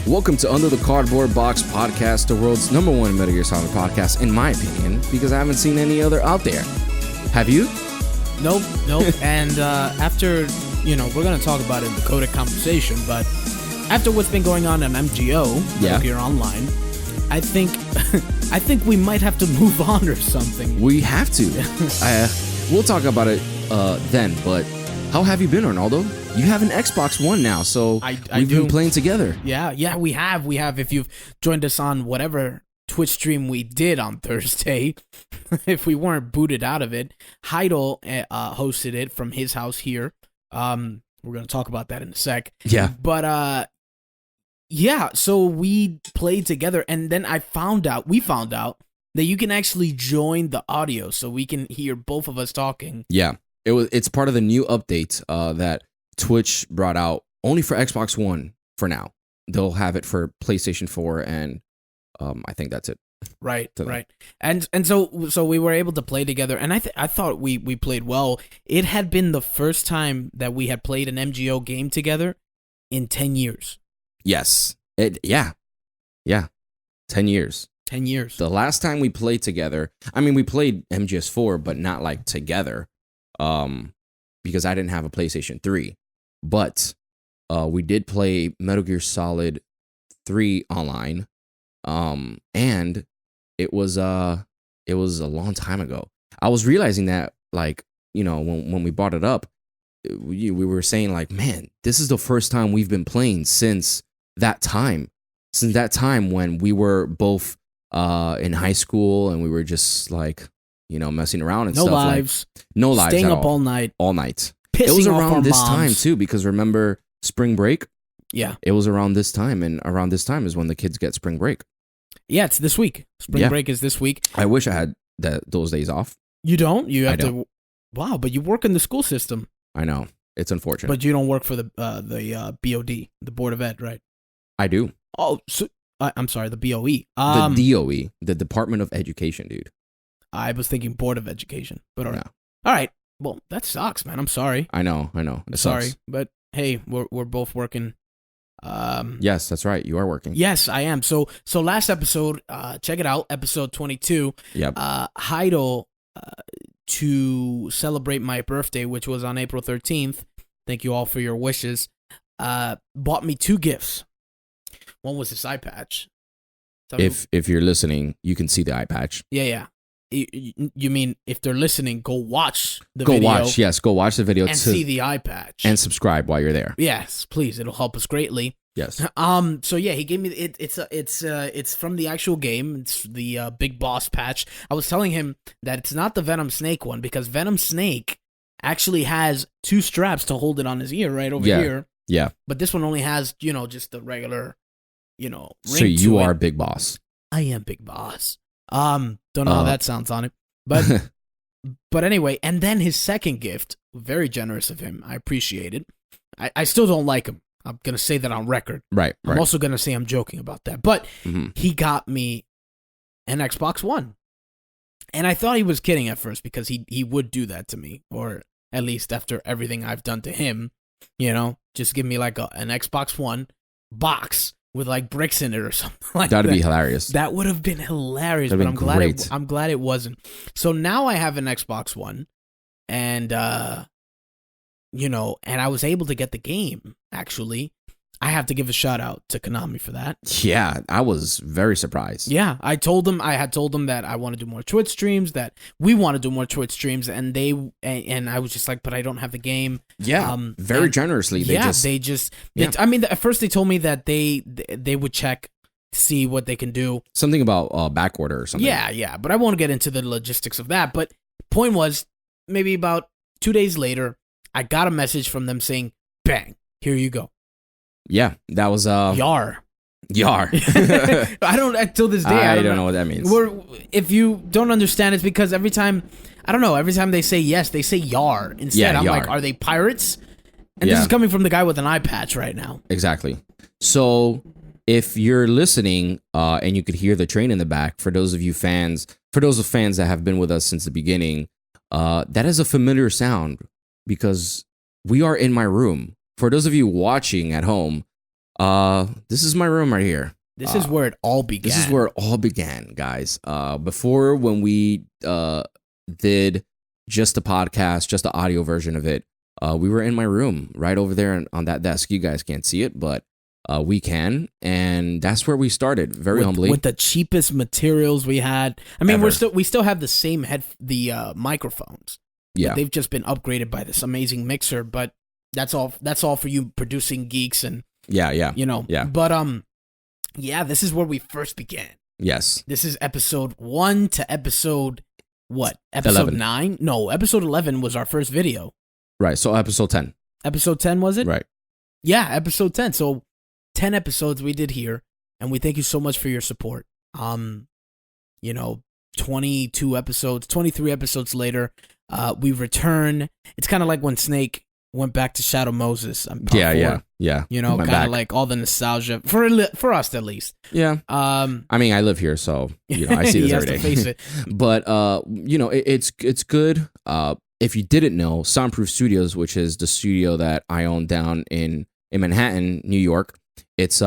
Welcome to Under the Cardboard Box Podcast, the world's #1 Metal Gear Solid podcast, in my opinion, because I haven't seen any other out there. Have you? Nope. And after, we're going to talk about it in the codec conversation, but after what's been going on MGO, Metal Gear Online, I think we might have to move on or something. We have to. We'll talk about it then, but how have you been, Arnaldo? You have an Xbox One now, so we've been playing together. Yeah, we have. If you've joined us on whatever Twitch stream we did on Thursday, if we weren't booted out of it, Heidel hosted it from his house here. We're going to talk about that in a sec. Yeah. But, so we played together, and then we found out that you can actually join the audio, so we can hear both of us talking. Yeah. It's part of the new update that Twitch brought out only for Xbox One for now. They'll have it for PlayStation 4 and I think that's it. Right. And so we were able to play together, and I thought we played well. It had been the first time that we had played an MGO game together in 10 years. Yes. 10 years. 10 years. The last time we played together, we played MGS4, but not like together. Because I didn't have a PlayStation 3, but we did play Metal Gear Solid 3 online, and it was a long time ago. I was realizing that, when we brought it up, we were saying man, this is the first time we've been playing since that time when we were both in high school and we were just messing around and no stuff. Lives. No lives. Staying at up all night. All night. Pissing it was off around our this moms. time too, because remember spring break? Yeah. It was around this time, and around this time is when the kids get spring break. Yeah, it's this week. Spring break is this week. I wish I had those days off. You don't? You have to. Wow, but you work in the school system. I know. It's unfortunate. But you don't work for the BOD, the Board of Ed, right? I do. Oh, so I'm sorry, the BOE. The DOE, the Department of Education, dude. I was thinking Board of Education, but all right. No. All right. Well, that sucks, man. I'm sorry. I know. I'm sorry, but hey, we're both working. Yes, that's right. You are working. Yes, I am. So last episode, check it out, episode 22. Yep. Heidel, to celebrate my birthday, which was on April 13th. Thank you all for your wishes. Bought me 2 gifts. One was this eye patch. If you're listening, you can see the eye patch. Yeah. You mean if they're listening, go watch the video. Go watch the video and see the eye patch and subscribe while you're there. Yes, please. It'll help us greatly. Yes. So yeah, he gave me it's from the actual game. It's the Big Boss patch. I was telling him that it's not the Venom Snake one, because Venom Snake actually has 2 straps to hold it on his ear right over here. Yeah. But this one only has just the regular ring. So you are Big Boss. I am Big Boss. Don't know how that sounds on it, but but anyway. And then his second gift, very generous of him. I appreciate it. I still don't like him. I'm gonna say that on record. Right. I'm also gonna say I'm joking about that. But he got me an Xbox One, and I thought he was kidding at first, because he would do that to me, or at least after everything I've done to him. Just give me an Xbox One box with bricks in it or something like that. That'd be hilarious. That would have been hilarious, That'd but great. I'm glad it wasn't. So now I have an Xbox One, and and I was able to get the game. Actually, I have to give a shout out to Konami for that. Yeah, I was very surprised. Yeah, I had told them that I want to do more Twitch streams, that we want to do more Twitch streams, and I was just like, but I don't have the game. Yeah, very generously. At first they told me that they would check, see what they can do. Something about back order or something. Yeah, but I won't get into the logistics of that. But point was, maybe about 2 days later, I got a message from them saying, bang, here you go. Yeah, that was Yar. I don't, until this day, I don't know what that means. If you don't understand, it's because every time they say yes, they say yar instead. Yeah, I'm yar. like, are they pirates? And this is coming from the guy with an eye patch right now. Exactly. So if you're listening and you could hear the train in the back, for those fans that have been with us since the beginning, that is a familiar sound, because we are in my room. For those of you watching at home, This is my room right here. This is where it all began. This is where it all began, guys. Before, when we did just the podcast, just the audio version of it, we were in my room right over there on that desk. You guys can't see it, but we can, and that's where we started. Very humbly, with the cheapest materials we had. I mean, Ever. we still have the same microphones. Yeah, they've just been upgraded by this amazing mixer. But that's all. That's all for you producing geeks and yeah. But yeah, this is where we first began. Yes, this is episode 1 to episode what? Episode 11. 9? No, episode 11 was our first video. Right. So episode 10. Episode 10 was it? Right. Yeah, episode 10. So 10 episodes we did here, and we thank you so much for your support. 22 episodes, 23 episodes later, we return. It's kind of like when Snake went back to Shadow Moses. Yeah. Kind of like all the nostalgia for us at least. Yeah. I mean, I live here, so I see this every day. To face it. But it's good. If you didn't know, Soundproof Studios, which is the studio that I own down in Manhattan, New York, it's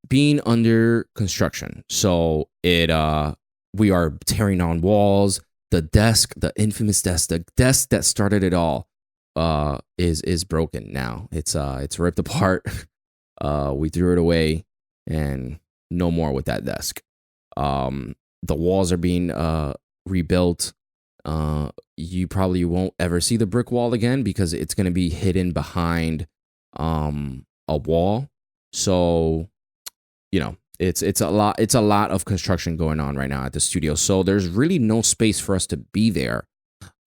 being under construction. So we are tearing down walls. The infamous desk, the desk that started it all, is broken now. It's ripped apart. We threw it away, and no more with that desk. The walls are being rebuilt. You probably won't ever see the brick wall again because it's going to be hidden behind a wall. So it's a lot of construction going on right now at the studio. So there's really no space for us to be there.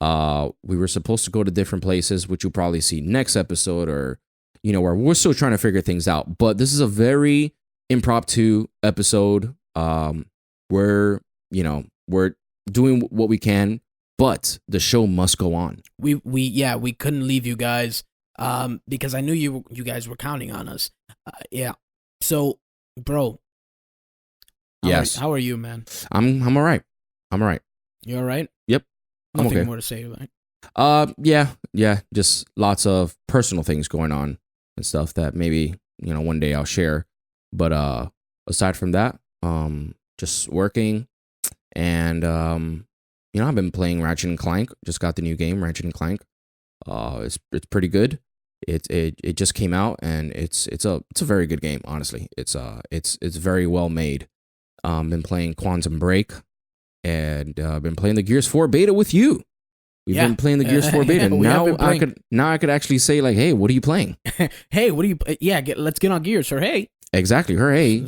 We were supposed to go to different places, which you'll probably see next episode, or where we're still trying to figure things out. But this is a very impromptu episode. We're doing what we can, but the show must go on. We couldn't leave you guys because I knew you guys were counting on us. Yeah. So, bro. Yes. How are you, man? I'm all right. You all right? Yep. I'm Nothing okay. more to say, right? Yeah. Just lots of personal things going on and stuff that maybe one day I'll share. But aside from that, just working, and I've been playing Ratchet and Clank. Just got the new game, Ratchet and Clank. It's pretty good. It just came out, and it's a very good game. Honestly, it's very well made. Been playing Quantum Break, and been playing the Gears 4 beta with you. We've been playing the Gears 4 beta. Now I could actually say, like, hey, what are you playing? Hey, what are you? Yeah, let's get on Gears. Or hey, exactly. Hey,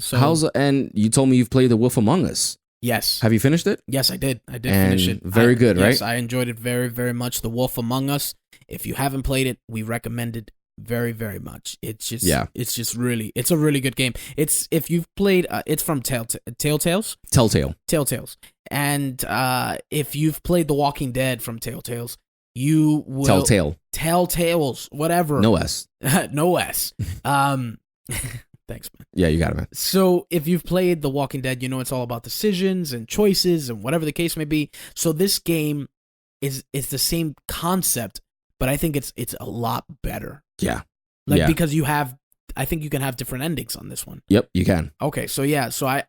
and you told me you've played The Wolf Among Us. Yes. Have you finished it? Yes, I did. I did finish it. Very good, right? Yes, I enjoyed it very, very much. The Wolf Among Us. If you haven't played it, we recommend it very, very much. It's just it's a really good game. It's if you've played it's from Telltales. Telltales. And if you've played The Walking Dead from Telltales, you will Telltales, whatever. No S. No S. Thanks, man. Yeah, you got it, man. So if you've played The Walking Dead, it's all about decisions and choices and whatever the case may be. So this game is the same concept, but I think it's a lot better. Yeah. Because I think you can have different endings on this one. Yep, you can. Okay, so yeah, so I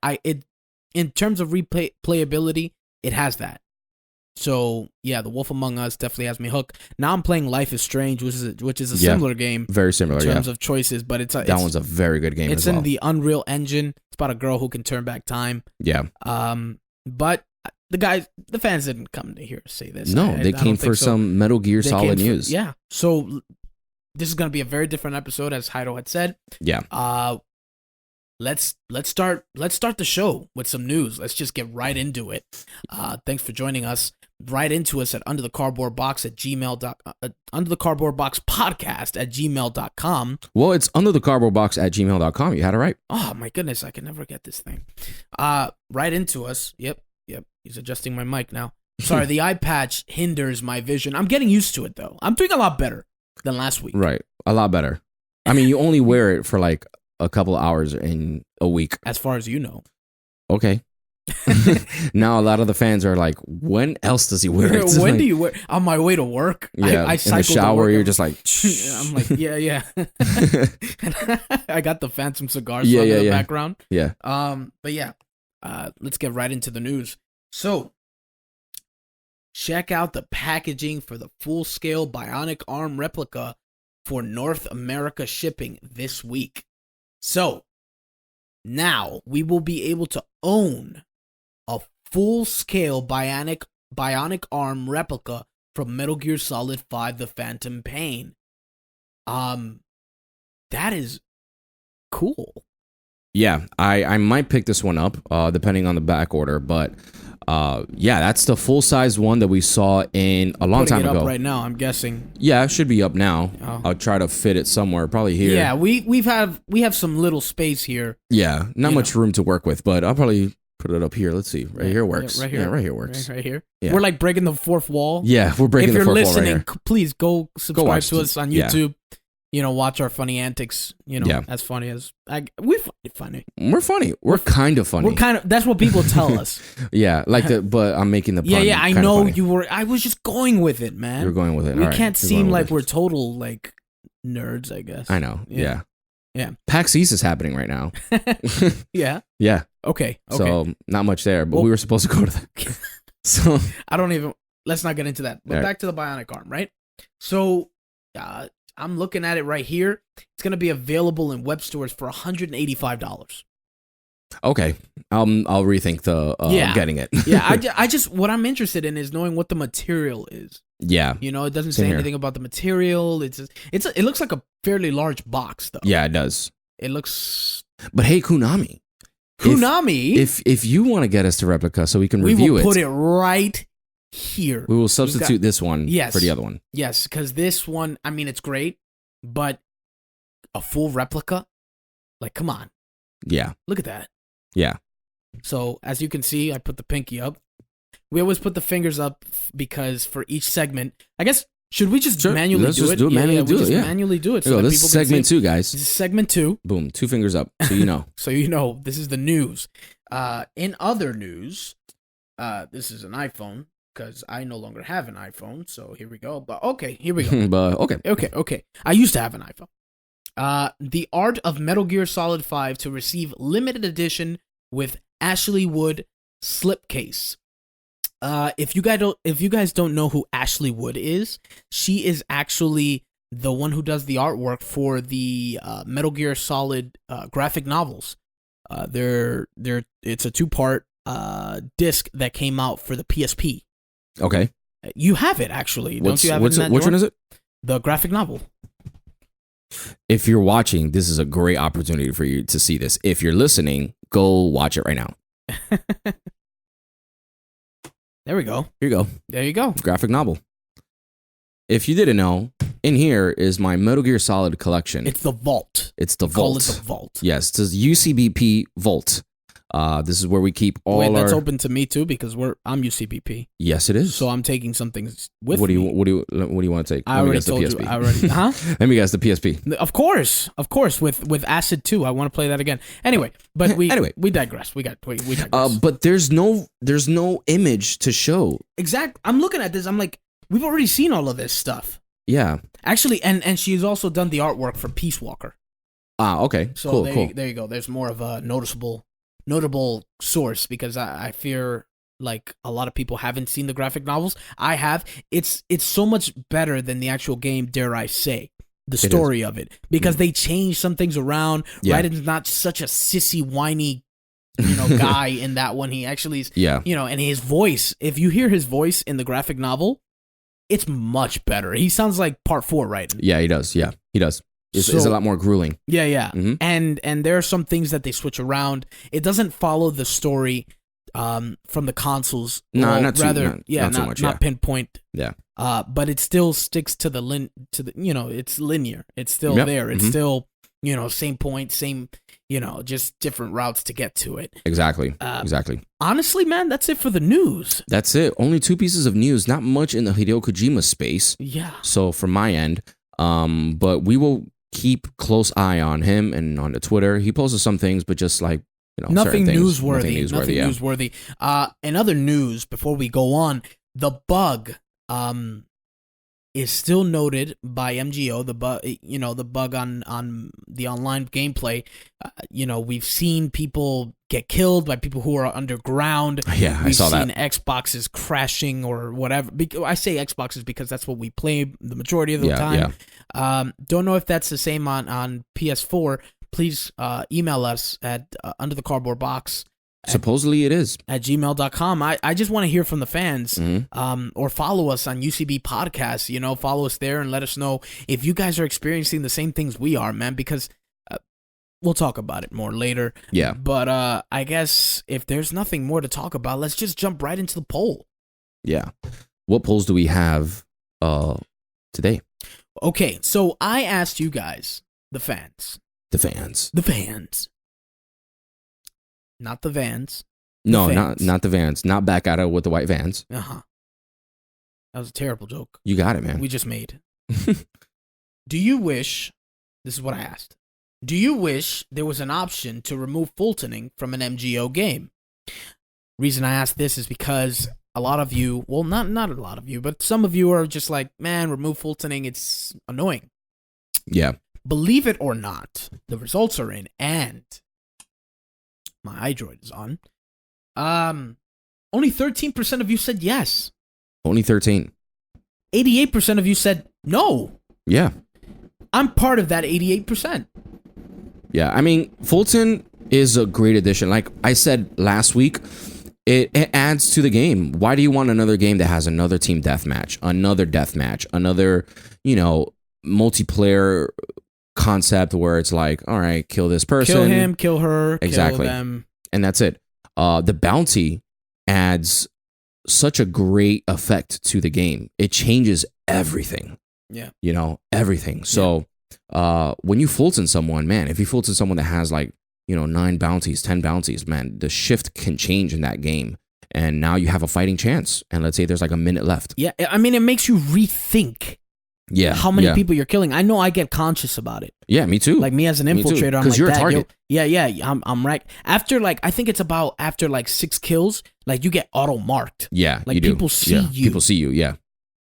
in terms of replayability, it has that. So yeah, The Wolf Among Us definitely has me hooked. Now I'm playing Life is Strange, which is a similar game. Very similar, in terms of choices, but that one's a very good game. It's as well. in the Unreal Engine. It's about a girl who can turn back time. Yeah. But the fans didn't come to here to say this. No, they came for some Metal Gear Solid news. Yeah. So this is gonna be a very different episode, as Heido had said. Yeah. Let's start the show with some news. Let's just get right into it. Thanks for joining us. Write into us at underthecardboardbox@gmail.com. Well, it's underthecardboardbox@gmail.com. You had it right. Oh my goodness, I can never get this thing. Write into us. Yep. He's adjusting my mic now. Sorry, the eye patch hinders my vision. I'm getting used to it though. I'm doing a lot better than last week. Right, a lot better. I mean, you only wear it for like a couple of hours in a week, as far as you know. Okay. Now a lot of the fans are like, when else does he wear it? When Like, do you wear? On my way to work, yeah, I in the cycle to shower, work. you're just like, I'm like, yeah. I got the Phantom cigars Yeah, in the yeah. background. yeah. But yeah, let's get right into the news. So, check out the packaging for the full-scale bionic arm replica for North America shipping this week. So, now we will be able to own a full-scale bionic arm replica from Metal Gear Solid 5: The Phantom Pain. That is cool. Yeah, I might pick this one up, depending on the back order, but yeah, that's the full size one that we saw in a long time Putting it ago. up right now, I'm guessing. Yeah, it should be up now. Oh. I'll try to fit it somewhere, probably here. Yeah, we have some little space here. Yeah, not You much room to work with, but I'll probably put it up here. Let's see, right here works. Right here, Yeah, right here works. Right here. Yeah. We're like breaking the fourth wall. Yeah, we're breaking If the you're fourth wall listening, right here. please go subscribe watch to us on yeah. YouTube. Watch our funny antics. Yeah. as funny as we're funny. We're funny. We're kind of funny. We're kind of. That's what people tell us. Yeah, like but I'm making the pun. Yeah. I kinda know funny. you were. I was just going with it, man. You're going with it. We All right, can't you're seem going with like it. we're total like nerds. I guess. I know. Yeah. Yeah. PAX East is happening right now. Yeah. Yeah. Okay. So not much there, but Well- we were supposed to go to that. So I don't even. Let's not get into that. But All right. back to the bionic arm, right? So, I'm looking at it right here. It's gonna be available in web stores for $185. okay, I'll rethink the getting it. Yeah, I just what I'm interested in is knowing what the material is. Yeah. It doesn't Same say here. anything about the material. It looks like a fairly large box though. Yeah, it does. It looks But hey, Konami. Konami. If you want to get us to replica so we can we review will put it right here. we will substitute this one Yes. for the other one. Yes, because this one, I mean, it's great, but a full replica, like, come on, Yeah. look at that. Yeah. So as you can see, I put the pinky up. We always put the fingers up because for each segment, I guess, should we just manually Let's do just it? do it. Manually do we it, just yeah. manually do it. There you go. that This is people can segment see. 2, guys. This is segment 2. Boom. 2 fingers up, so you know. So this is the news. In other news, this is an iPhone because I no longer have an iPhone. So here we go. But okay, here we go. But okay. Okay. I used to have an iPhone. The Art of Metal Gear Solid 5 to receive limited edition with Ashley Wood slipcase. If you guys don't know who Ashley Wood is, she is actually the one who does the artwork for the Metal Gear Solid graphic novels. It's a 2-part disc that came out for the PSP. Okay. You have it actually, don't you have it? Which one is it? The graphic novel. If you're watching, this is a great opportunity for you to see this. If you're listening, go watch it right now. There we go. Here you go. There you go. Graphic novel. If you didn't know, in here is my Metal Gear Solid collection. It's the vault. It's the Call vault. it the vault. Yes, it says UCBP Vault. This is where we keep all Wait, our. that's open to me too because I'm UCBP. Yes, it is. So I'm taking something with what do me. you want to take? I already told you. I already. Huh? Let me guess the PSP. Of course. With Acid 2, I want to play that again. Anyway, but we digress. We digress. But there's no image to show. Exactly. I'm looking at this. I'm like, we've already seen all of this stuff. Yeah. Actually, and she's also done the artwork for Peace Walker. Okay. So cool. there you go. There's more of a notable source because I fear like a lot of people haven't seen the graphic novels. I have. It's so much better than the actual game, dare I say. The story of it. Because they change some things around. Yeah. Right? It's not such a sissy, whiny, guy in that one. He actually is, and his voice, if you hear his voice in the graphic novel, it's much better. He sounds like part 4, right? Yeah, he does. Yeah, he does. It's a lot more grueling. Yeah. Mhm. And there are some things that they switch around. It doesn't follow the story from the consoles. No, not too much. Not pinpoint. Yeah. But it still sticks to the it's linear. It's still there. It's still, same point, same, just different routes to get to it. Exactly. Exactly. Honestly, man, that's it for the news. That's it. Only 2 pieces of news. Not much in the Hideo Kojima space. Yeah. So from my end, but we will keep close eye on him and on the Twitter. He posts some things, but just like Nothing certain things. newsworthy. Nothing yeah. newsworthy. In other news, before we go on, the bug is still noted by MGO. The bug, the bug on the online gameplay. We've seen people get killed by people who are underground. Yeah, I saw that. We've seen Xboxes crashing or whatever. I say Xboxes because that's what we play the majority of the time. Yeah. Don't know if that's the same on PS4. Please email us at underthecardboardbox. Supposedly it is. At gmail.com. I just want to hear from the fans. Or follow us on UCB Podcasts. Follow us there and let us know if you guys are experiencing the same things we are, man, because we'll talk about it more later. Yeah. But I guess if there's nothing more to talk about, let's just jump right into the poll. Yeah. What polls do we have today? Okay, so I asked you guys, the fans. Not the vans. No, not the vans. Not back at it with the white vans. Uh-huh. That was a terrible joke. You got it, man. We just made. Do you wish, this is what I asked, do you wish there was an option to remove Fultoning from an MGO game? Reason I asked this is because a lot of you, well, not a lot of you, but some of you are just like, man, remove Fultoning, it's annoying. Yeah. Believe it or not, the results are in, and my iDroid is on. Only 13% of you said yes. Only 13. 88% of you said no. Yeah. I'm part of that 88%. Yeah, I mean, Fulton is a great addition. Like I said last week, it adds to the game. Why do you want another game that has another team deathmatch, another multiplayer concept where it's like, all right, kill this person, kill him, kill her, exactly, kill them, and that's it. The bounty adds such a great effect to the game. It changes everything. Yeah, everything. So, when you Fulton someone, man, if you Fulton someone that has 9 bounties, 10 bounties, man, the shift can change in that game, and now you have a fighting chance. And let's say there's a minute left. Yeah, I mean, it makes you rethink. Yeah, how many people you're killing? I know I get conscious about it. Yeah, me too. Like me as an infiltrator, I'm like, you're a target. I'm right. After I think it's about after 6 kills, you get auto marked. Yeah, you do. People see you. People see you. Yeah.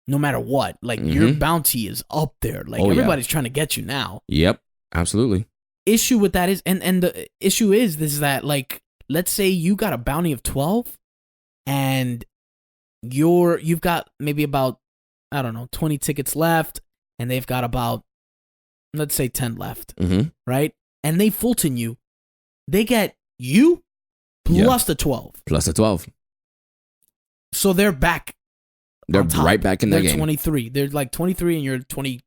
No matter what, your bounty is up there. Everybody's trying to get you now. Yep, absolutely. Issue with that is, and the issue is that let's say you got a bounty of 12, and you've got maybe about, I don't know, 20 tickets left, and they've got about, let's say, 10 left, right? And they Fulton you. They get you plus the 12. Plus the 12. So they're back. They're right back in the game. They're 23. They're 23 and you're 21.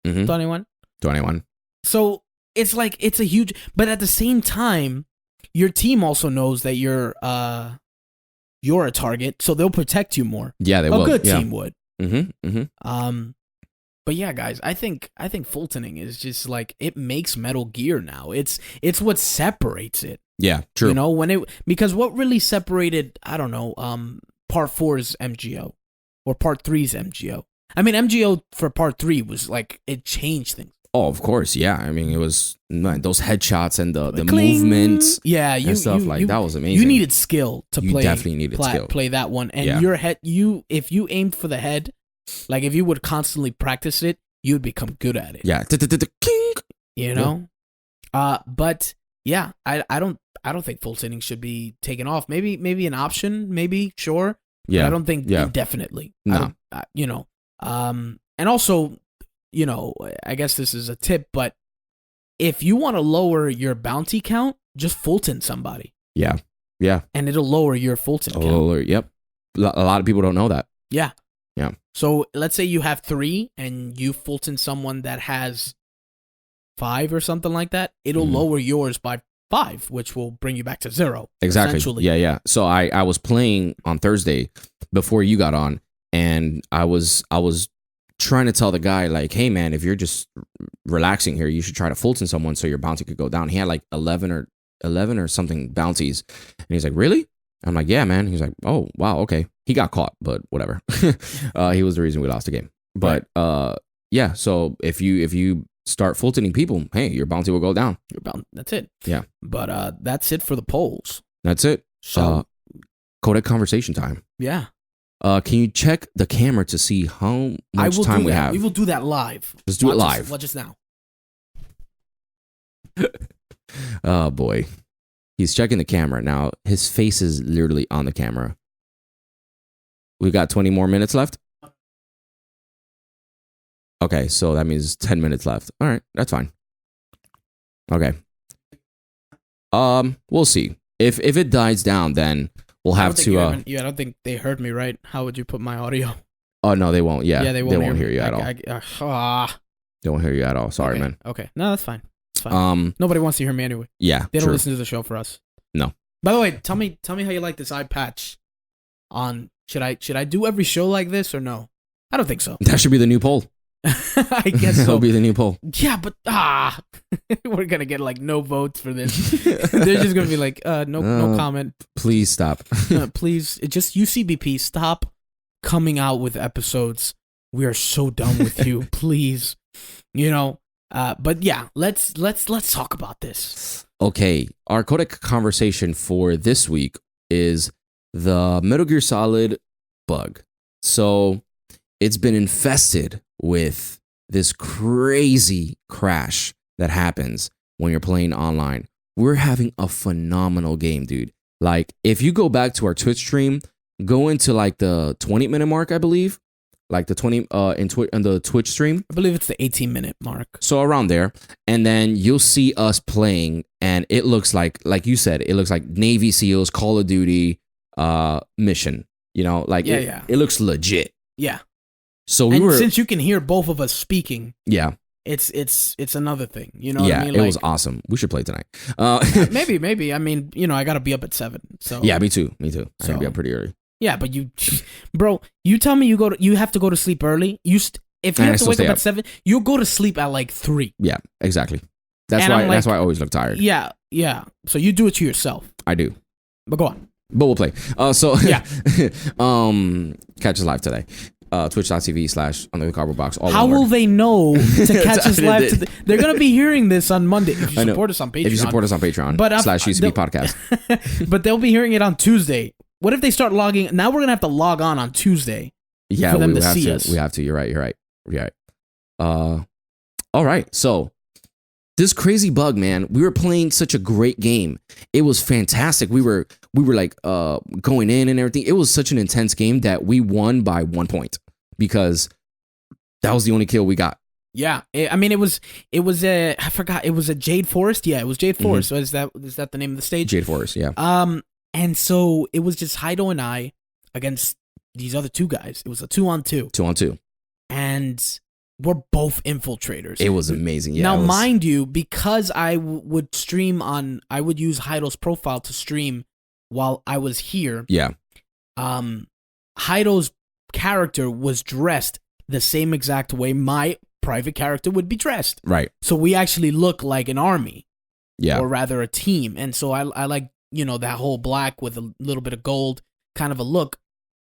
21? 21. So it's it's a huge, but at the same time, your team also knows that you're a target, so they'll protect you more. Yeah, they will. A good team would. Mm-hmm. But yeah, guys, I think Fultoning is just it makes Metal Gear now. It's what separates it. Yeah, true. Because what really separated, I don't know, Part 4's MGO or Part 3's MGO. I mean, MGO for Part 3 was it changed things. Oh, of course, yeah. I mean, it was those headshots and the movement, and stuff that was amazing. You needed skill to play. You definitely needed skill. Play that one, and your head. If you aimed for the head, if you would constantly practice it, you'd become good at it. Yeah, But yeah, I don't think Fultoning should be taken off. Maybe an option. Maybe sure. Yeah, but I don't think indefinitely. No. And also, I guess this is a tip, but if you want to lower your bounty count, just Fulton somebody. Yeah. And it'll lower your Fulton count. Yep. A lot of people don't know that. Yeah. Yeah. So let's say you have 3 and you Fulton someone that has 5 or something like that. It'll lower yours by 5, which will bring you back to 0. Exactly. Yeah. So I was playing on Thursday before you got on, and I was trying to tell the guy, hey man, if you're just relaxing here, you should try to Fulton someone so your bounty could go down. He had 11 or something bounties, and he's like, really? I'm like, yeah, man. He's like, oh wow, okay. He got caught, but whatever. He was the reason we lost the game. But yeah, so if you start full tilting people, hey, your bounty will go down. That's it. Yeah. But that's it for the polls. That's it. So codec conversation time. yeah. Can you check the camera to see how much time we have? We will do that live. Just do it live. Watch us now. Oh boy. He's checking the camera. Now his face is literally on the camera. We got 20 more minutes left. Okay, so that means 10 minutes left. All right, that's fine. Okay. We'll see. If it dies down, then we'll have to. I don't think they heard me right. How would you put my audio? Oh no, they won't. Yeah, they won't hear you at all. They won't hear you at all. Sorry, okay. man. Okay, no, that's fine. It's fine. Nobody wants to hear me anyway. Yeah, they don't listen to the show for us. No. By the way, tell me how you like this eye patch. On should I do every show like this or no? I don't think so. That should be the new poll. I guess so. That'll be the new poll. Yeah, but we're gonna get like no votes for this. They're just gonna be like, no comment. Please stop. Please, just UCBP, stop coming out with episodes. We are so done with you. Please, But yeah, let's talk about this. Okay, our codec conversation for this week is the Metal Gear Solid bug. So it's been infested with this crazy crash that happens when you're playing online. We're having a phenomenal game, dude. Like, if you go back to our Twitch stream, go into like the 20-minute mark, I believe. Like the 20 in the Twitch stream. I believe it's the 18-minute mark. So around there. And then you'll see us playing, and it looks like you said, it looks like Navy SEALs, Call of Duty mission. It looks legit. Yeah. So since you can hear both of us speaking, yeah, it's another thing. You know what I mean? It was awesome. We should play tonight. Maybe. I mean, I gotta be up at 7. So yeah, me too. I gotta be up pretty early. Yeah, but bro, you tell me you have to go to sleep early. If you have to wake up at 7, you'll go to sleep at like 3. Yeah, exactly. That's why I always look tired. Yeah. So you do it to yourself. I do. But go on. But we'll play. Yeah. Catch us live today. Twitch.tv/UnderTheCardboardBox. How will they know to catch us live? They're going to be hearing this on Monday if you support us on Patreon. If you support us on Patreon /UCB podcast. But they'll be hearing it on Tuesday. What if they start logging? Now we're going to have to log on Tuesday for them to see us. We have to. You're right. All right. So this crazy bug, man, we were playing such a great game. It was fantastic. We were like going in and everything. It was such an intense game that we won by 1 point because that was the only kill we got. Yeah, I mean it was I forgot, it was a Jade Forest. Yeah, it was Jade Forest. Mm-hmm. So is that the name of the stage? Jade Forest. Yeah. And so it was just Heido and I against these other 2 guys. It was a 2-on-2. 2-on-2. And we're both infiltrators. It was amazing. Yeah. Now, mind you, because I would stream I would use Heido's profile to stream while I was here. Yeah. Heido's character was dressed the same exact way my private character would be dressed. Right. So we actually look like an army. Yeah. Or rather a team. And so I like, that whole black with a little bit of gold kind of a look.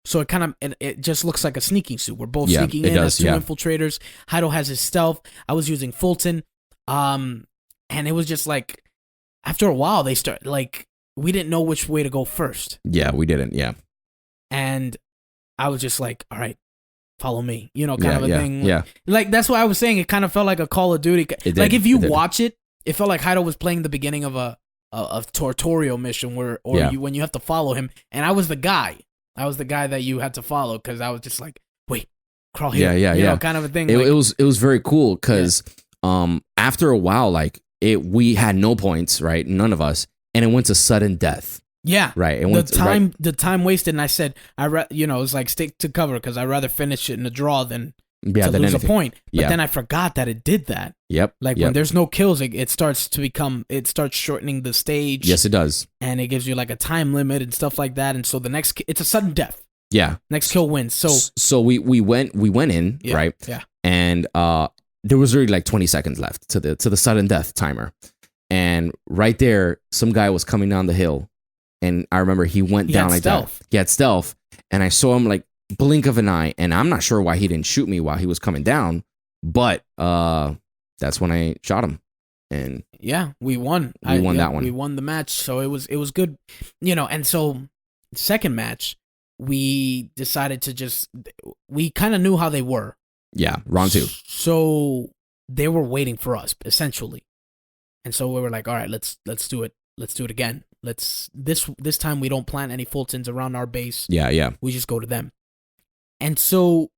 So it just looks like a sneaking suit. We're both sneaking in as 2 infiltrators. Heido has his stealth. I was using Fulton. And it was just like, after a while, they start like, we didn't know which way to go first. Yeah, we didn't. Yeah. And I was just like, all right, follow me, kind of a thing. Yeah. Like, that's why I was saying it kind of felt like a Call of Duty. Like, if you watch it, it felt like Heido was playing the beginning of a tutorial mission when you have to follow him. And I was the guy. I was the guy that you had to follow because I was just like, wait, crawl here. Yeah. Kind of a thing. It was very cool because after a while, like we had no points, right? None of us. And it went to sudden death. Yeah. Right. The time wasted. And I said, it was like stick to cover because I'd rather finish it in a draw than lose anything. A point. But then I forgot that it did that. Yep. When there's no kills, it starts shortening the stage. Yes, it does. And it gives you like a time limit and stuff like that. And so it's a sudden death. Yeah. Next kill wins. So we went in, right? Yeah. And there was already like 20 seconds left to the sudden death timer. And right there, some guy was coming down the hill. And I remember he went down like stealth. That. He had stealth. And I saw him like blink of an eye. And I'm not sure why he didn't shoot me while he was coming down. But that's when I shot him. And yeah, we won. We won that one. We won the match, so it was good, And so, second match, we decided to we kind of knew how they were. Yeah, round 2. So they were waiting for us essentially, and so we were like, all right, let's do it. Let's do it again. This time we don't plant any Fultons around our base. Yeah. We just go to them. And so,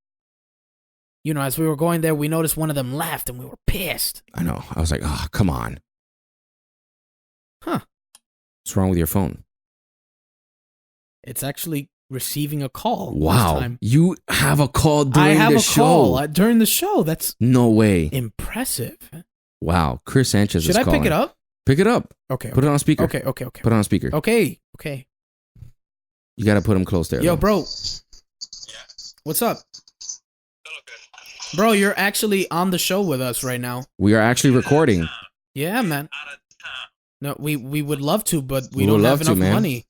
as we were going there, we noticed one of them left, and we were pissed. I know. I was like, oh, come on. Huh. What's wrong with your phone? It's actually receiving a call. Wow. This time. You have a call during the show. Call during the show. That's no way. Impressive. Wow. Chris Sanchez is calling. Should I pick it up? Pick it up. Okay. Put it on speaker. Okay. Put it on speaker. Okay. You got to put him close there. Yo, though. bro. Yeah. What's up? Okay. Bro, you're actually on the show with us right now. We are actually recording. Yeah, man. Out of town. No, we would love to, but we We don't would have love to, enough man. money.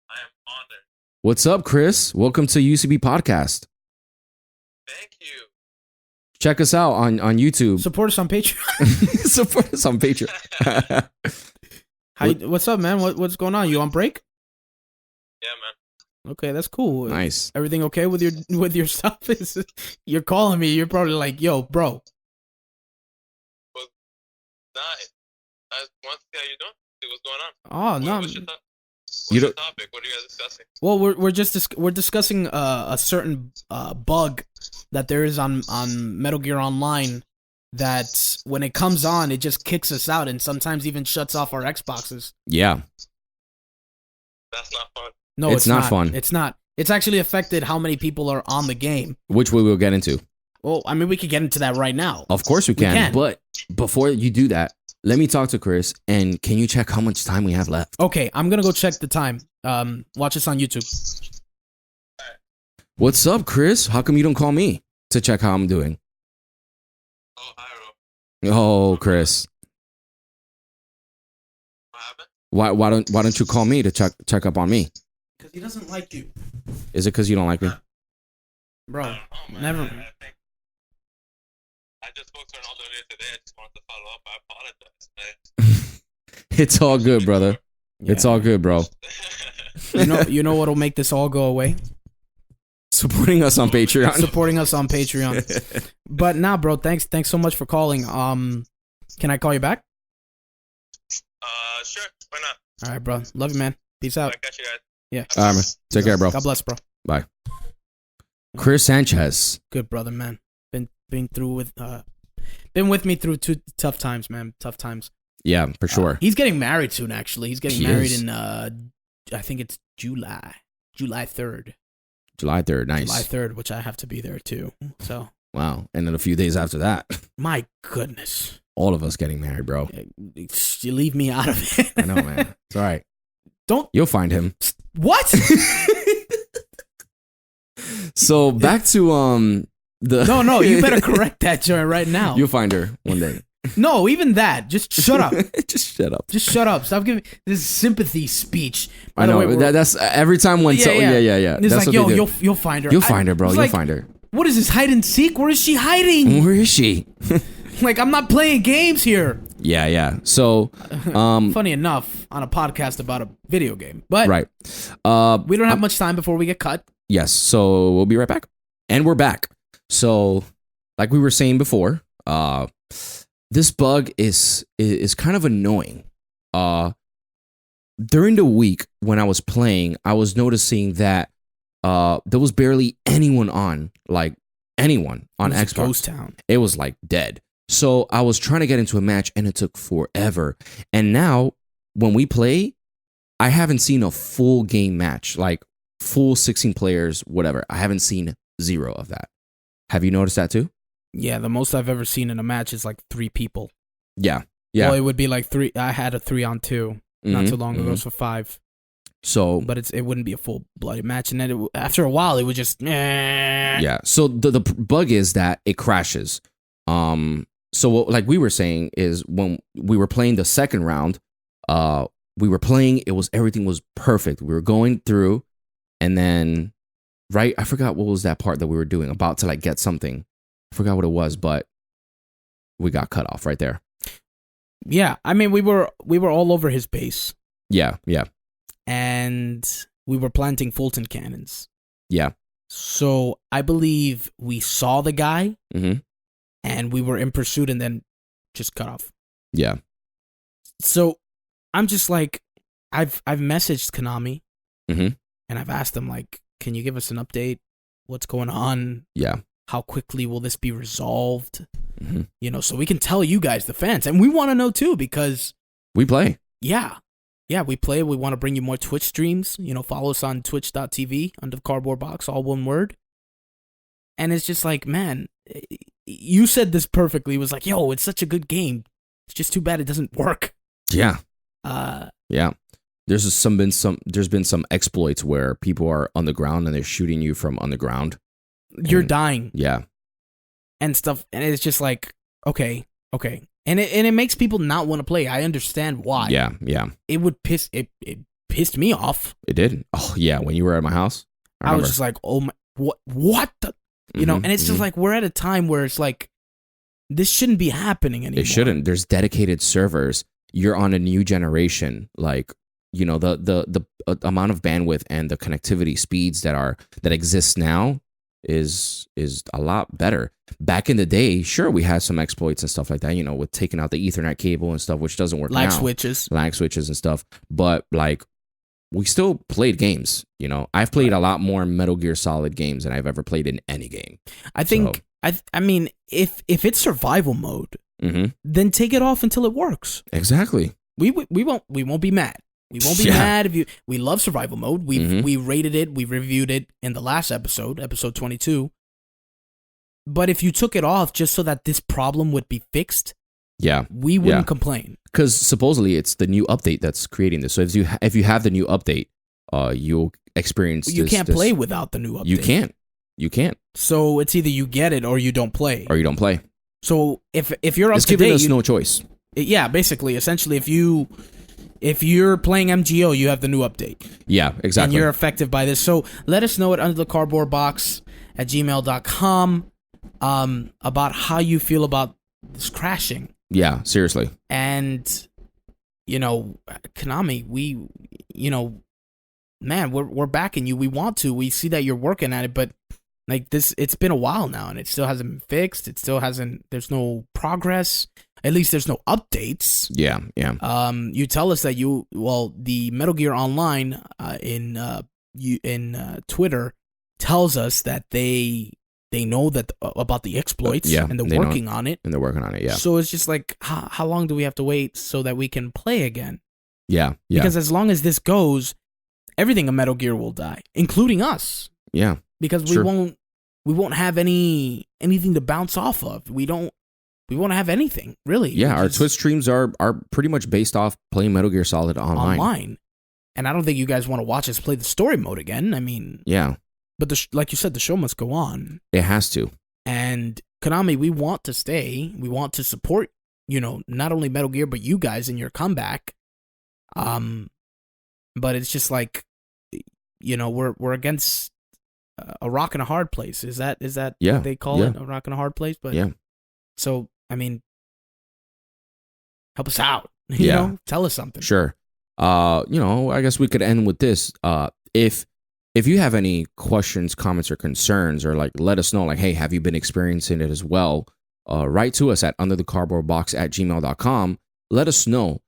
I am honored. What's up, Chris? Welcome to UCB Podcast. Thank you. Check us out on YouTube. Support us on Patreon. Support us on Patreon. What's up, man? What's going on? You on break? Yeah, man. Okay, that's cool. Nice. Everything okay with your stuff? You're calling me. You're probably like, yo, bro. Nah, I want to see how you doing. See what's going on. Oh no. What's your You your don't- topic? What are you guys discussing? Well, we're discussing a certain bug that there is on Metal Gear Online that when it comes on, it just kicks us out and sometimes even shuts off our Xboxes. Yeah. That's not fun. No, It's not fun. It's not. It's actually affected how many people are on the game. Which we will get into. Well, I mean, we could get into that right now. Of course we can. can. But before you do that, let me talk to Chris. And can you check how much time we have left? Okay, I'm gonna go check the time. Watch us on YouTube. What's up, Chris? How come you don't call me to check how I'm doing? Oh, hi, Ro. Oh, Chris. What happened? Why don't you call me to check up on me? Because he doesn't like you, Is it because you don't like me? bro. I don't know, man. Never. I just spoke to her earlier today. I just wanted to follow up. I apologize. It's all good, brother. It's all good, bro. You know what'll make this all go away? Supporting us on Patreon. Supporting us on Patreon. But nah, bro. Thanks so much for calling. Can I call you back? Sure. Why not? All right, bro. Love you, man. Peace out. I got you guys. Yeah. All right, man. Take care, bro. God bless, bro. Bye. Chris Sanchez. Good brother, man. Been with me through 2 tough times, man. Tough times. Yeah, for sure. He's getting married soon. Actually, he's getting He married is. in I think it's July 3rd. July 3rd. Nice. July 3rd, which I have to be there too. So Wow. And then a few days after that, my goodness, all of us getting married, bro. you leave me out of it. I know, man. It's all right. Don't You'll find him. what? So back to the No, you better correct that joint right now. You'll find her one day. No, even that. Just shut up. Just shut up. Just shut up. Stop giving this sympathy speech. By I the know. way, we're- That's every time when Yeah, so yeah. yeah. It's That's like, what they yo, do. you'll find her. You'll find her, bro. It's You'll like, find her. What is this, hide and seek? Where is she hiding? Where is she? Like, I'm not playing games here. Yeah. So, Funny enough, on a podcast about a video game. But right. we don't have much time before we get cut. Yes. So we'll be right back, and we're back. So, like we were saying before, this bug is kind of annoying. During the week when I was playing, I was noticing that there was barely anyone on, like anyone on It was a Xbox. Ghost Town. It was like dead. So I was trying to get into a match and it took forever. And now when we play, I haven't seen a full game match, like full 16 players, whatever. I haven't seen 0 of that. Have you noticed that too? Yeah, the most I've ever seen in a match is like 3 people. Yeah. Well, it would be like 3. I had a 3-on-2 not too long ago, so 5. So, But it wouldn't be a full bloody match, and then after a while, it would just yeah. So the bug is that it crashes. So what, like we were saying, is when we were playing the second round, we were playing. Everything was perfect. We were going through, and then right, I forgot what was that part that we were doing, about to like get something. I forgot what it was, but we got cut off right there. Yeah, I mean, we were all over his base. Yeah, yeah, and we were planting Fulton cannons. yeah. So I believe we saw the guy, Mm-hmm. and we were in pursuit, and then just cut off. Yeah, So I'm just like, I've messaged Konami, mm-hmm. and I've asked them, like, can you give us an update? What's going on? Yeah. How quickly will this be resolved? Mm-hmm. You know, so we can tell you guys, the fans, and we want to know too, because We play. yeah, we play. We want to bring you more Twitch streams. You know, follow us on twitch.tv under the Cardboard Box, all one word. And it's just like, man, you said this perfectly. It was like, yo, it's such a good game. It's just too bad it doesn't work. Yeah. Uh, Yeah. There's been some exploits where people are on the ground and they're shooting you from underground. you're And- dying Yeah. and stuff, and it's just like, okay, and it makes people not want to play. I understand why. Yeah. Yeah. It would piss it pissed me off. It did. Oh yeah. When you were at my house, I was just like, oh my, what the, you know? Mhm, And it's just mhm. like, we're at a time where it's like, this shouldn't be happening anymore. It shouldn't. There's dedicated servers. You're on a new generation. Like, you know, the amount of bandwidth and the connectivity speeds that exist now is a lot better. Back in the day, sure, we had some exploits and stuff like that, you know, with taking out the Ethernet cable and stuff, which doesn't work Lag now. switches. Lag switches and stuff. But like, we still played games. You know, I've played a lot more Metal Gear Solid games than I've ever played in any game. I think, So- I mean, if it's survival mode, Mm-hmm. then take it off until it works. Exactly. We won't be mad. We won't be Yeah. mad if you. We love survival mode. Mhm. We rated it. We reviewed it in the last episode 22. But if you took it off just so that this problem would be fixed, Yeah. we wouldn't Yeah. complain. Because supposedly it's the new update that's creating this. So if you have the new update, you'll experience. You this, can't this- play without the new update. You can't, So it's either you get it or you don't play. or you don't play. So if you're up It's to giving date, us no choice. yeah, basically, essentially, if you're playing MGO, you have the new update. Yeah, exactly. And you're effective by this. So let us know at underthecardboardbox@gmail.com about how you feel about this crashing. Yeah, seriously. And, you know, Konami, man, we're backing you. We want to. We see that you're working at it, but like this, it's been a while now and it still hasn't been fixed. It still hasn't, there's no progress. At least there's no updates. Yeah, yeah. You tell us that the Metal Gear Online in Twitter tells us that they know that about the exploits, Yeah, and they're they know working on it. And they're working on it. Yeah, So it's just like, how long do we have to wait so that we can play again? yeah, yeah, Because as long as this goes, everything in Metal Gear will die, including us, yeah. because Sure. we won't have anything to bounce off of. We won't have anything, really. Yeah, We're our just Twitch streams are pretty much based off playing Metal Gear Solid online. And I don't think you guys want to watch us play the story mode again. I mean, Yeah, but like you said, the show must go on. it has to. And Konami, we want to stay. We want to support, not only Metal Gear, but you guys in your comeback. But it's just like, we're against a rock and a hard place. Is that Yeah, what they call yeah. it? A rock and a hard place? But Yeah. So, I mean, help us out. Yeah. Tell us something. Sure. I guess we could end with this. If you have any questions, comments, or concerns, or like let us know, like, hey, have you been experiencing it as well? Write to us at underthecardboardbox@gmail.com. Let us know.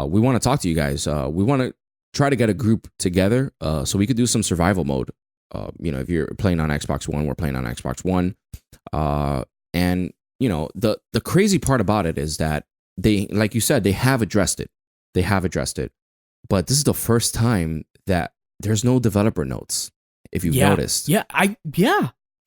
We want to talk to you guys. We want to try to get a group together so we could do some survival mode. If you're playing on Xbox One, we're playing on Xbox One. And the crazy part about it is that they, like you said, they have addressed it. But this is the first time that there's no developer notes. If you've noticed, Yeah.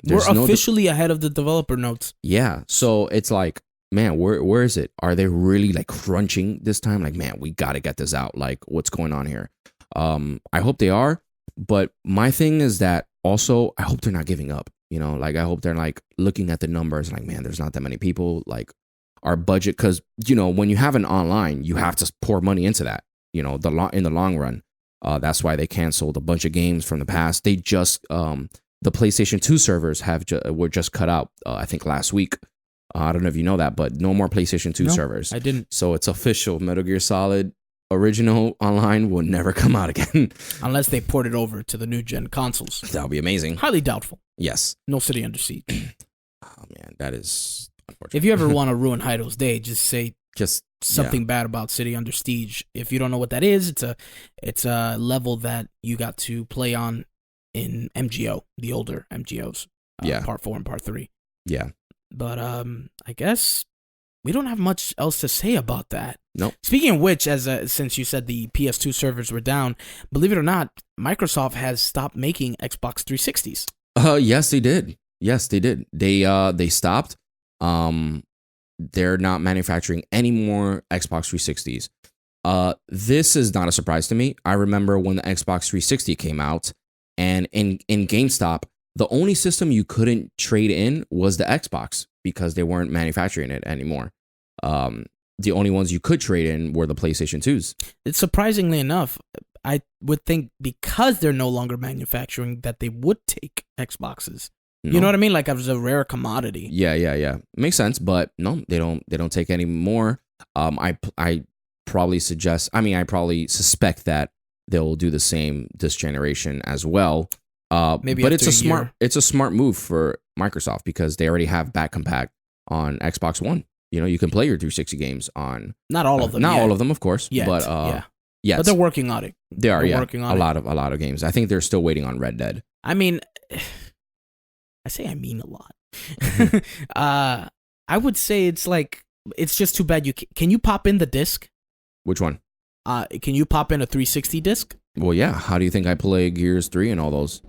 There's We're no officially ahead of the developer notes. yeah. So it's like, man, where is it? Are they really like crunching this time? Like, man, we got to get this out. Like, what's going on here? I hope they are. But my thing is that also, I hope they're not giving up. I hope they're like looking at the numbers, like, man, there's not that many people. Like, our budget, because when you have an online, you have to pour money into that. In the long run, that's why they canceled a bunch of games from the past. They just the PlayStation 2 servers were just cut out. I think last week. I don't know if you know that, but no more PlayStation 2 No, servers. I didn't. So it's official. Metal Gear Solid original online will never come out again. Unless they port it over to the new gen consoles. That would be amazing. Highly doubtful. Yes. No City Under Siege. Oh man, that is unfortunate. If you ever want to ruin Heido's day, just say just something bad about City Under Siege. If you don't know what that is, it's a level that you got to play on in MGO, the older MGOs. Part 4 and Part 3. Yeah. But I guess we don't have much else to say about that. Nope. Speaking of which, since you said the PS2 servers were down, believe it or not, Microsoft has stopped making Xbox 360s. Yes, they did. Yes, they did. They stopped. They're not manufacturing any more Xbox 360s. This is not a surprise to me. I remember when the Xbox 360 came out, and in GameStop, the only system you couldn't trade in was the Xbox because they weren't manufacturing it anymore. The only ones you could trade in were the PlayStation 2s. It's surprisingly enough, I would think because they're no longer manufacturing that they would take Xboxes. No. You know what I mean? Like it was a rare commodity. Yeah. Makes sense, but no, they don't take any more. I probably suspect that they'll do the same this generation as well. Maybe but after it's a smart move for Microsoft because they already have back compat on Xbox One. You know, you can play your 360 games on not all of them. Not yet. all of them, of course. Yet, but But they're working on it. They are. They're working on a lot of games. I think they're still waiting on Red Dead. I mean, I mean a lot. I would say it's just too bad. Can you pop in the disc? Which one? Can you pop in a 360 disc? Well, yeah. How do you think I play Gears 3 and all those?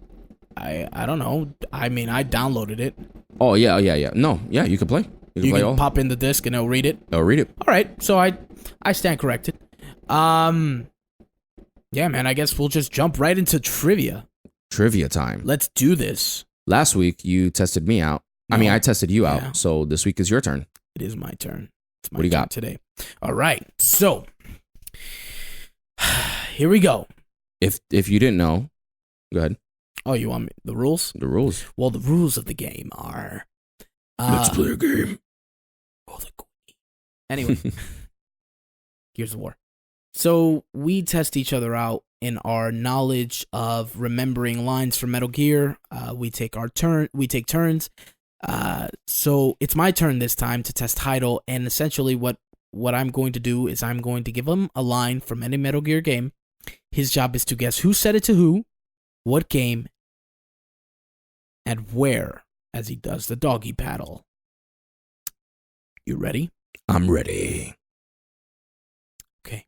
I don't know. I mean, I downloaded it. Oh yeah. No, yeah, you can play. You can pop in the disc and it'll read it. I'll read it. All right, so I stand corrected. Yeah, man. I guess we'll just jump right into trivia. Trivia time. Let's do this. Last week you tested me out. No. I mean, I tested you Yeah. out. So this week is your turn. It is my turn. It's my What do you turn got today? All right, so here we go. If you didn't know, go ahead. Oh, you want the rules? The rules. Well, the rules of the game are. Let's play a game. Anyway, Gears of War. So we test each other out in our knowledge of remembering lines from Metal Gear. We take turns. So it's my turn this time to test Heidel, and essentially what I'm going to do is I'm going to give him a line from any Metal Gear game. His job is to guess who said it to who, what game, and where, as he does the doggy paddle. You ready? I'm ready. Okay.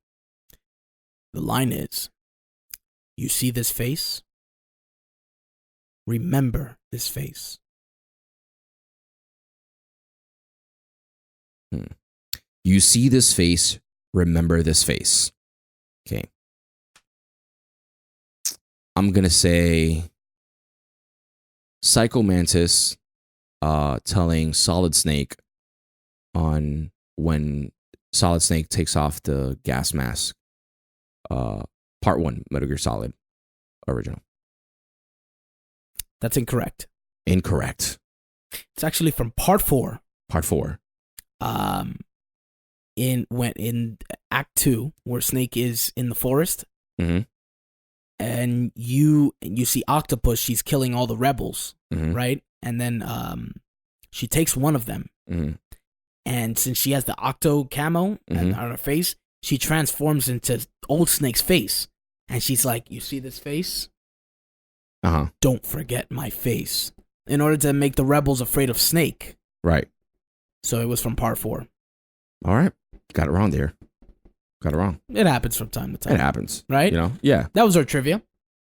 The line is, you see this face? Remember this face. You see this face, remember this face. Okay. I'm going to say Psycho Mantis telling Solid Snake on when Solid Snake takes off the gas mask. Part 1, Metal Gear Solid original. That's incorrect. Incorrect. It's actually from Part 4. Part 4. In Act 2, where Snake is in the forest. Mm-hmm. And you see Octopus, she's killing all the rebels, Mm-hmm. right? And then she takes one of them. Mm-hmm. And since she has the Octo camo Mm-hmm. on her face, she transforms into old Snake's face. And she's like, you see this face? Uh-huh. Don't forget my face. In order to make the rebels afraid of Snake. Right. So it was from Part 4. All right. Got it wrong there. Got it wrong. It happens from time to time. It happens. Right? You know? Yeah. That was our trivia.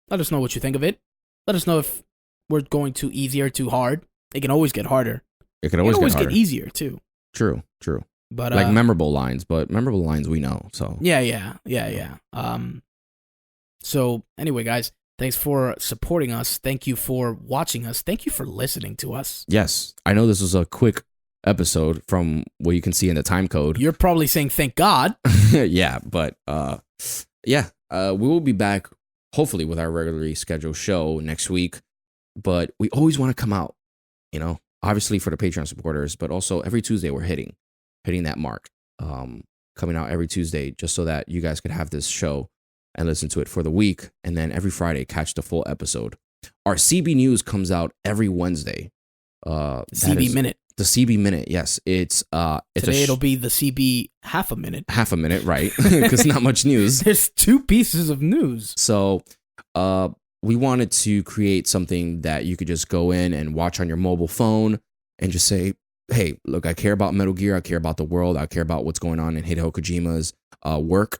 Let us know what you think of it. Let us know if we're going too easy or too hard. It can always get harder. It can always get harder. Get easier too. True. But Like memorable lines, but memorable lines we know, so. Yeah. So anyway, guys, thanks for supporting us. Thank you for watching us. Thank you for listening to us. Yes. I know this was a quick episode from what you can see in the time code. You're probably saying thank God. Yeah, but we will be back hopefully with our regularly scheduled show next week, but we always want to come out, you know, obviously for the Patreon supporters, but also every Tuesday we're hitting that mark. Coming out every Tuesday just so that you guys could have this show and listen to it for the week. And then every Friday, catch the full episode. Our CB News comes out every Wednesday. CB Minute. The CB Minute, yes. It's Today it'll be the CB half a minute. Half a minute, right? Because not much news. There's 2 pieces of news. So we wanted to create something that you could just go in and watch on your mobile phone and just say, hey, look, I care about Metal Gear. I care about the world. I care about what's going on in Hideo Kojima's work.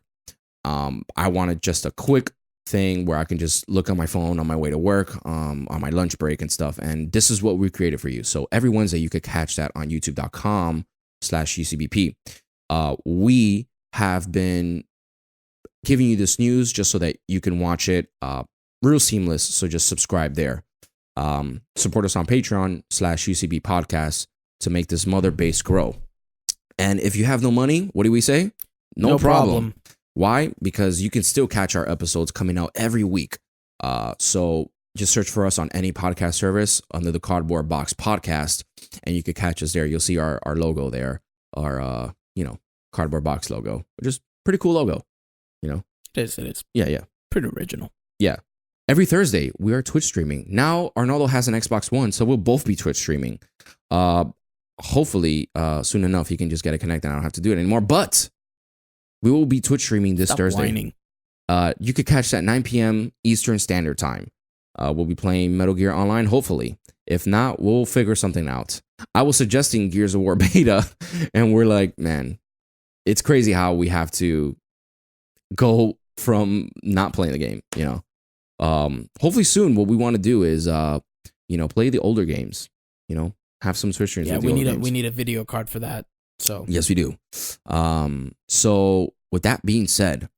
I wanted just a quick thing where I can just look on my phone on my way to work, on my lunch break and stuff. And this is what we created for you. So every Wednesday, you could catch that on youtube.com/UCBP. We have been giving you this news just so that you can watch it real seamless. So just subscribe there. Support us on Patreon/UCB podcast to make this mother base grow. And if you have no money, what do we say? No problem. Why? Because you can still catch our episodes coming out every week. So just search for us on any podcast service under the Cardboard Box Podcast, and you can catch us there. You'll see our logo there, our Cardboard Box logo, which is pretty cool logo. It is. Yeah. Pretty original. Yeah. Every Thursday, we are Twitch streaming. Now, Arnaldo has an Xbox One, so we'll both be Twitch streaming. Hopefully, soon enough, he can just get it connected. I don't have to do it anymore. But we will be Twitch streaming this Thursday. Whining. You could catch that at 9 p.m. Eastern Standard Time. We'll be playing Metal Gear Online, hopefully. If not, we'll figure something out. I was suggesting Gears of War beta, and we're like, man, it's crazy how we have to go from not playing the game, Hopefully soon, what we want to do is, play the older games, have some Switch streams. Yeah, we need a video card for that. So yes, we do. So with that being said,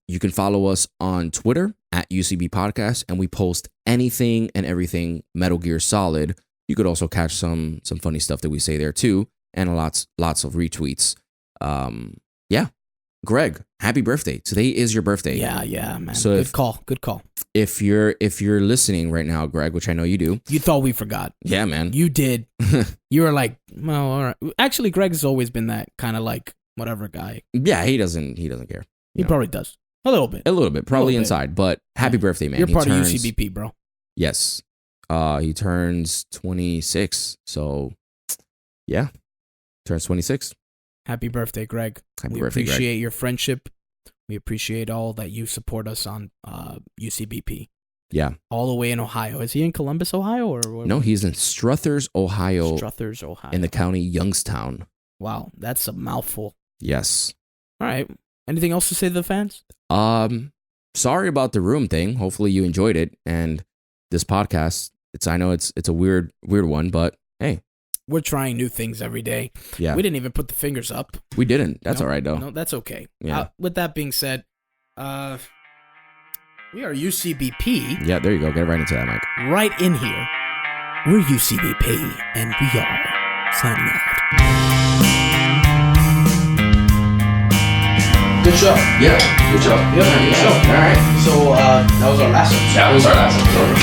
you can follow us on Twitter at UCB Podcast, and we post anything and everything Metal Gear Solid. You could also catch some funny stuff that we say there too, and lots of retweets. Yeah, Greg, happy birthday! Today is your birthday. Yeah, man. So good call. If you're listening right now, Greg, which I know you do, you thought we forgot. Yeah, man, you did. You were like, well, all right. Actually, Greg's always been that kind of like whatever guy. Yeah, he doesn't care. He probably does a little bit, probably inside. But happy birthday, man! You're part of UCBP, bro. Yes, he turns 26. So yeah, turns 26. Happy birthday, Greg. We appreciate your friendship. We appreciate all that you support us on UCBP. Yeah. All the way in Ohio. Is he in Columbus, Ohio? Or no, he's in Struthers, Ohio. Struthers, Ohio. In the county Youngstown. Wow, that's a mouthful. Yes. All right. Anything else to say to the fans? Sorry about the room thing. Hopefully you enjoyed it. And this podcast, I know it's a weird one, but hey. We're trying new things every day. Yeah. We didn't even put the fingers up. We didn't. That's all right, though. No, that's okay. Yeah. With that being said, we are UCBP. Yeah, there you go. Get right into that, Mike. Right in here. We're UCBP, and we are signing out. Good show. Yeah, good show. Yeah, good show. All right. So, that was our last episode. That was our last episode.